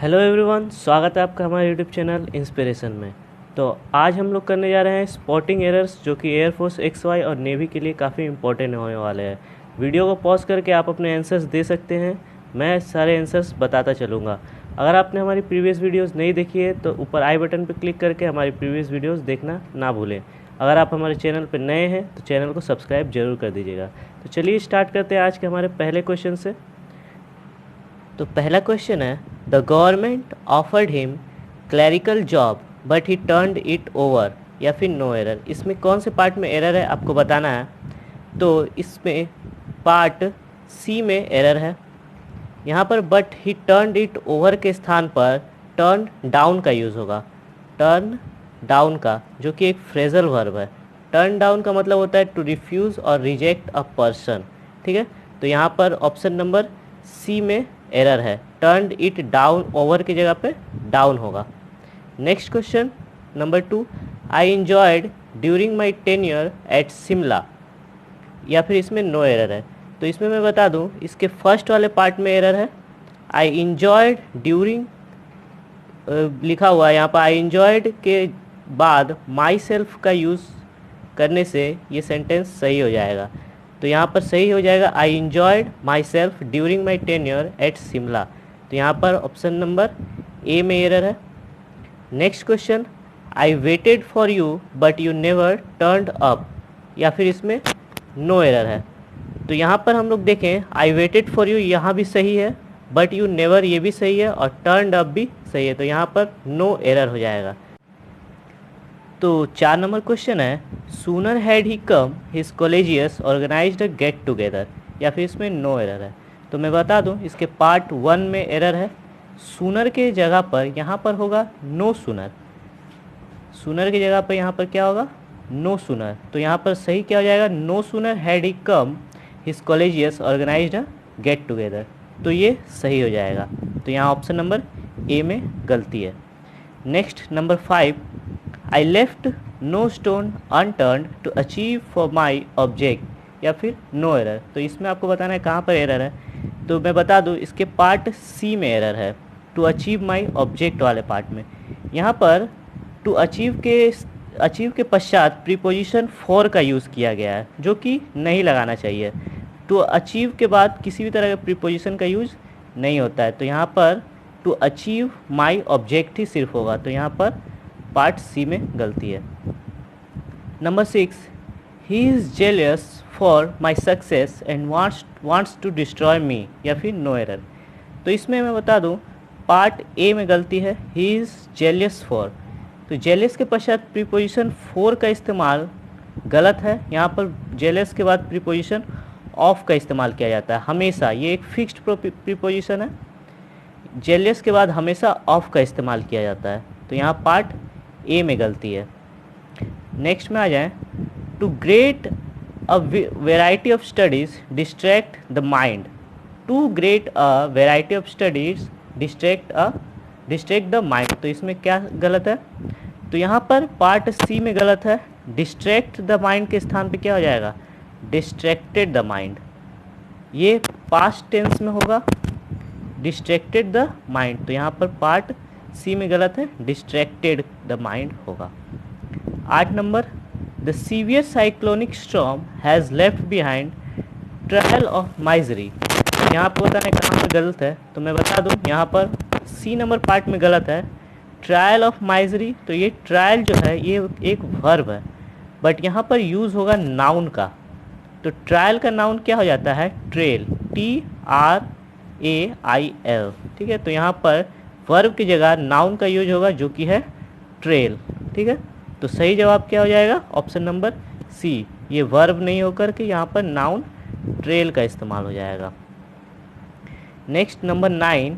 Hello everyone, स्वागत है आपका हमारे यूट्यूब चैनल इंस्पिरेशन में। तो आज हम लोग करने जा रहे हैं स्पॉटिंग एरर्स, जो कि एयरफोर्स XY और नेवी के लिए काफ़ी इंपॉर्टेंट होने वाले हैं। वीडियो को पॉज करके आप अपने आंसर्स दे सकते हैं, मैं सारे आंसर्स बताता चलूँगा। अगर आपने हमारी प्रीवियस वीडियोज़ नहीं देखी है तो ऊपर आई बटन पर क्लिक करके हमारी प्रीवियस वीडियोज़ देखना ना भूलें। अगर आप हमारे चैनल पर नए हैं तो चैनल को सब्सक्राइब जरूर कर दीजिएगा। तो चलिए स्टार्ट करते हैं आज के हमारे पहले क्वेश्चन से। तो पहला क्वेश्चन है, the government offered him clerical job but he turned it over, या फिर नो एरर। इसमें कौन से पार्ट में एरर है आपको बताना है। तो इसमें पार्ट सी में एरर है। यहाँ पर but he turned it over के स्थान पर टर्न डाउन का यूज़ होगा। टर्न डाउन का, जो कि एक फ्रेजल वर्ब है। टर्न डाउन का मतलब होता है टू रिफ्यूज़ और रिजेक्ट अ पर्सन। ठीक है, तो यहाँ पर ऑप्शन नंबर सी में एरर है। टर्न्ड इट डाउन, ओवर की जगह पे डाउन होगा। Next question number 2, I enjoyed during my tenure at Shimla, या फिर इसमें नो एरर है। तो इसमें मैं बता दूं, इसके फर्स्ट वाले पार्ट में एरर है। आई इंजॉयड ड्यूरिंग लिखा हुआ है यहाँ पर, आई इंजॉयड के बाद माई सेल्फ का यूज़ करने से ये सेंटेंस सही हो जाएगा। तो यहाँ पर सही हो जाएगा, I enjoyed myself during my tenure at Shimla. तो यहाँ पर ऑप्शन नंबर ए में एरर है। Next question, I waited for you but you never turned up, या फिर इसमें नो एरर है। तो यहाँ पर हम लोग देखें, आई वेटेड फॉर यू यहाँ भी सही है, बट यू नेवर ये भी सही है, और टर्न्ड अप भी सही है। तो यहाँ पर नो एरर हो जाएगा। तो 4 नंबर क्वेश्चन है, sooner had he come his colleagues organised a get together, या फिर इसमें नो एरर है। तो मैं बता दूं, इसके पार्ट 1 में एरर है। सूनर के जगह पर यहाँ पर होगा नो सूनर। सूनर की जगह पर यहाँ पर क्या होगा, नो सूनर। तो यहाँ पर सही क्या हो जाएगा, no sooner had he come his colleagues organised a get together. तो ये सही हो जाएगा। तो यहाँ ऑप्शन नंबर ए में गलती है। Next number 5, I left no stone unturned to achieve for my object, या फिर नो एरर। तो इसमें आपको बताना है कहाँ पर एरर है। तो मैं बता दूँ, इसके पार्ट सी में एरर है, टू अचीव माई ऑब्जेक्ट वाले पार्ट में। यहाँ पर टू अचीव के पश्चात प्रीपोजिशन फॉर का यूज़ किया गया है, जो कि नहीं लगाना चाहिए। टू अचीव के बाद किसी भी तरह के प्रीपोजिशन का यूज़ नहीं होता है। तो यहाँ पर टू अचीव माई ऑब्जेक्ट ही सिर्फ होगा। तो यहाँ पर पार्ट सी में गलती है। Number 6, he is jealous for my success and wants to destroy me, या फिर नो एरर। तो इसमें मैं बता दूं, पार्ट ए में गलती है, ही इज़ जेलियस फॉर। तो जेलियस के पश्चात प्रीपोजिशन फॉर का इस्तेमाल गलत है। यहाँ पर जेलियस के बाद प्रीपोजिशन ऑफ का इस्तेमाल किया जाता है हमेशा। ये एक फिक्स्ड प्रीपोजिशन है। जेलियस के बाद हमेशा ऑफ का इस्तेमाल किया जाता है। तो यहाँ पार्ट ए में गलती है। नेक्स्ट में आ जाए, too great a variety of studies distract the mind. Too great a variety of studies distract the mind. तो इसमें क्या गलत है, तो यहाँ पर पार्ट सी में गलत है। डिस्ट्रैक्ट द माइंड के स्थान पे क्या हो जाएगा, डिस्ट्रैक्टेड द माइंड। ये पास्ट टेंस में होगा, डिस्ट्रैक्टेड द माइंड। तो यहाँ पर पार्ट सी में गलत है, डिस्ट्रैक्टेड द माइंड होगा। 8 number, the severe cyclonic storm has left behind trial of misery. यहाँ पर बताना है कहाँ पर गलत है। तो मैं बता दूँ, यहाँ पर सी नंबर पार्ट में गलत है, ट्रायल ऑफ माइजरी। तो ये ट्रायल जो है ये एक वर्ब है, बट यहाँ पर यूज़ होगा नाउन का। तो ट्रायल का नाउन क्या हो जाता है, ट्रेल, TRAIL। ठीक है, तो यहाँ पर वर्ब की जगह नाउन का यूज होगा, जो कि है ट्रेल। ठीक है, तो सही जवाब क्या हो जाएगा, ऑप्शन नंबर सी। ये वर्ब नहीं होकर के यहाँ पर नाउन ट्रेल का इस्तेमाल हो जाएगा। नेक्स्ट नंबर 9,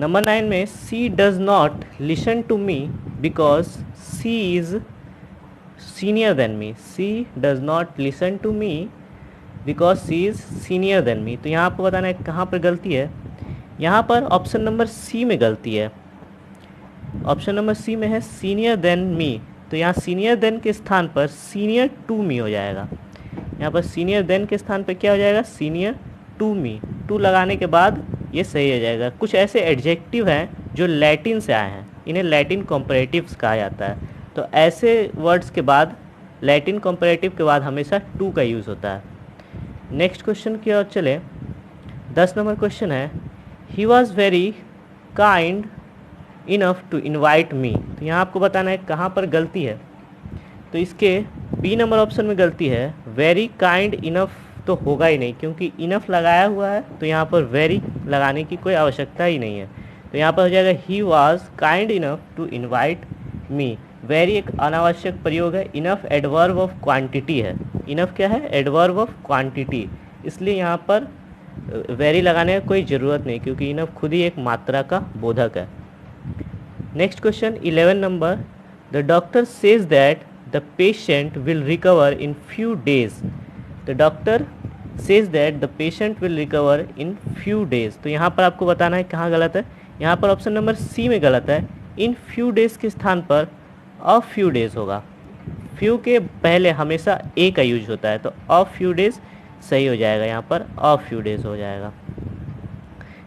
नंबर 9 में, she does not listen to me because she is senior than me. She does not listen to me because she is senior than me. तो यहाँ पर बताना है कहाँ पर गलती है। यहाँ पर ऑप्शन नंबर सी में गलती है। ऑप्शन नंबर सी में है सीनियर देन मी। तो यहाँ सीनियर देन के स्थान पर सीनियर टू मी हो जाएगा। यहाँ पर सीनियर देन के स्थान पर क्या हो जाएगा, सीनियर टू मी। टू लगाने के बाद ये सही हो जाएगा। कुछ ऐसे एडजेक्टिव हैं जो लैटिन से आए हैं, इन्हें लैटिन कॉम्परेटिव्स कहा जाता है। तो ऐसे वर्ड्स के बाद, लैटिन कॉम्परेटिव के बाद हमेशा टू का यूज़ होता है। नेक्स्ट क्वेश्चन की ओर चले। 10 नंबर क्वेश्चन है, he was very kind enough to invite me. तो यहाँ आपको बताना है कहाँ पर गलती है। तो इसके बी नंबर ऑप्शन में गलती है। वेरी काइंड इनफ तो होगा ही नहीं, क्योंकि इनफ लगाया हुआ है, तो यहाँ पर वेरी लगाने की कोई आवश्यकता ही नहीं है। तो यहाँ पर हो जाएगा he was kind enough to invite me. Very एक अनावश्यक प्रयोग है, इनफ एडवर्ब ऑफ क्वांटिटी है। इनफ क्या है? एडवर्ब ऑफ क्वांटिटी, इसलिए यहाँ पर वेरी लगाने की कोई ज़रूरत नहीं, क्योंकि इनफ खुद ही एक मात्रा का बोधक है। Next question 11 number, the doctor says that the patient will recover in few days. The doctor says that the patient will recover in few days. तो यहाँ पर आपको बताना है कहाँ गलत है। यहाँ पर ऑप्शन नंबर सी में गलत है। इन फ्यू डेज के स्थान पर अ फ्यू डेज होगा। फ्यू के पहले हमेशा ए का यूज होता है, तो अ फ्यू डेज सही हो जाएगा, यहाँ पर अ फ्यू डेज हो जाएगा।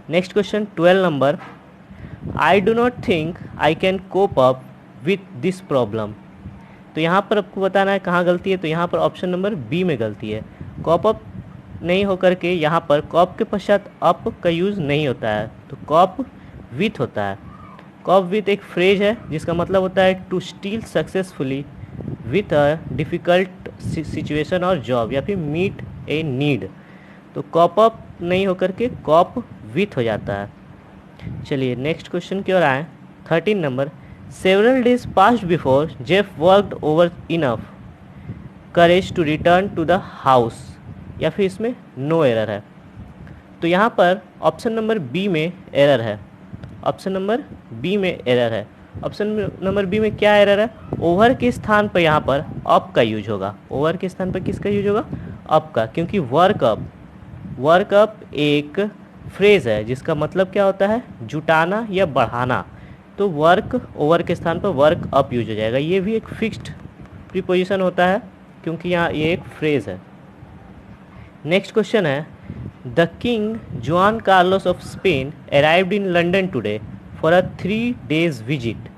Next question 12 number, I do not think I can cope up with this problem. तो यहाँ पर आपको बताना है कहाँ गलती है। तो यहाँ पर ऑप्शन नंबर बी में गलती है। कॉप अप नहीं होकर के यहाँ पर कॉप के पश्चात अप का यूज़ नहीं होता है, तो कॉप विथ होता है। कॉप विथ एक फ्रेज है जिसका मतलब होता है to steal successfully with a difficult situation और जॉब, या फिर मीट ए नीड। तो कॉप अप नहीं होकर के कॉप विथ हो जाता है। चलिए नेक्स्ट क्वेश्चन की ओर आए। 13 नंबर, several days passed before Jeff worked over enough courage to return to the house, या फिर इसमें नो एरर है। तो यहाँ पर ऑप्शन नंबर बी में एरर है। ऑप्शन नंबर बी में एरर है। ऑप्शन नंबर बी में क्या एरर है? ओवर के स्थान पर यहाँ पर अप का यूज होगा। ओवर के स्थान पर किसका यूज होगा? अप का, क्योंकि वर्क अप एक फ्रेज है जिसका मतलब क्या होता है? जुटाना या बढ़ाना। तो वर्क ओवर के स्थान पर वर्क अप यूज हो जाएगा। ये भी एक फिक्स्ड प्रीपोजिशन होता है, क्योंकि यहाँ ये एक फ्रेज है। नेक्स्ट क्वेश्चन है, the king Juan Carlos of Spain arrived in London today for a 3 days visit.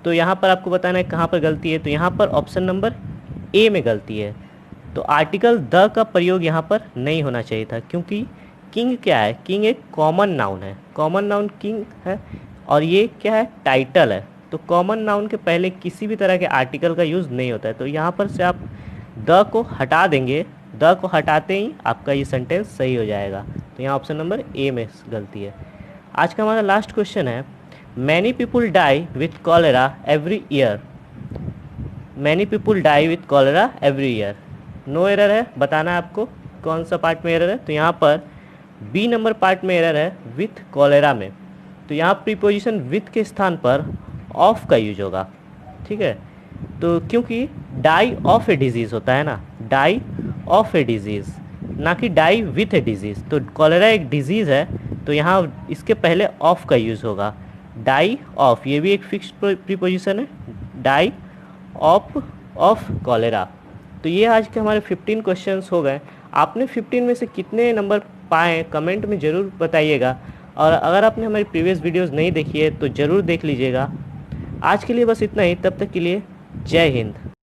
तो यहाँ पर आपको बताना है कहाँ पर गलती है। तो यहाँ पर ऑप्शन नंबर ए में गलती है। तो आर्टिकल द का प्रयोग यहाँ पर नहीं होना चाहिए था, क्योंकि किंग क्या है? किंग एक कॉमन नाउन है। कॉमन नाउन किंग है, और ये क्या है? टाइटल है। तो कॉमन नाउन के पहले किसी भी तरह के आर्टिकल का यूज़ नहीं होता है। तो यहाँ पर से आप द को हटा देंगे। द को हटाते ही आपका ये सेंटेंस सही हो जाएगा। तो यहाँ ऑप्शन नंबर ए में गलती है। आज का हमारा लास्ट क्वेश्चन है, many people die with cholera every year. Many people die with cholera every year. No error है, बताना है आपको कौन सा पार्ट में एरर है। तो यहाँ पर बी नंबर पार्ट में एरर है, विथ कॉलेरा में। तो यहाँ प्रीपोजिशन विथ के स्थान पर ऑफ का यूज होगा, ठीक है। तो क्योंकि डाई ऑफ ए डिजीज़ होता है ना, डाई ऑफ ए डिजीज़, ना कि डाई विथ ए डिजीज़। तो कॉलेरा एक डिजीज़ है, तो यहाँ इसके पहले ऑफ का यूज़ होगा। डाई ऑफ, ये भी एक फिक्स्ड प्रीपोजिशन है, डाई ऑफ कॉलेरा। तो ये आज के हमारे 15 क्वेश्चंस हो गए। आपने 15 में से कितने नंबर पाए कमेंट में ज़रूर बताइएगा, और अगर आपने हमारी प्रीवियस वीडियोस नहीं देखी है तो ज़रूर देख लीजिएगा। आज के लिए बस इतना ही, तब तक के लिए जय हिंद।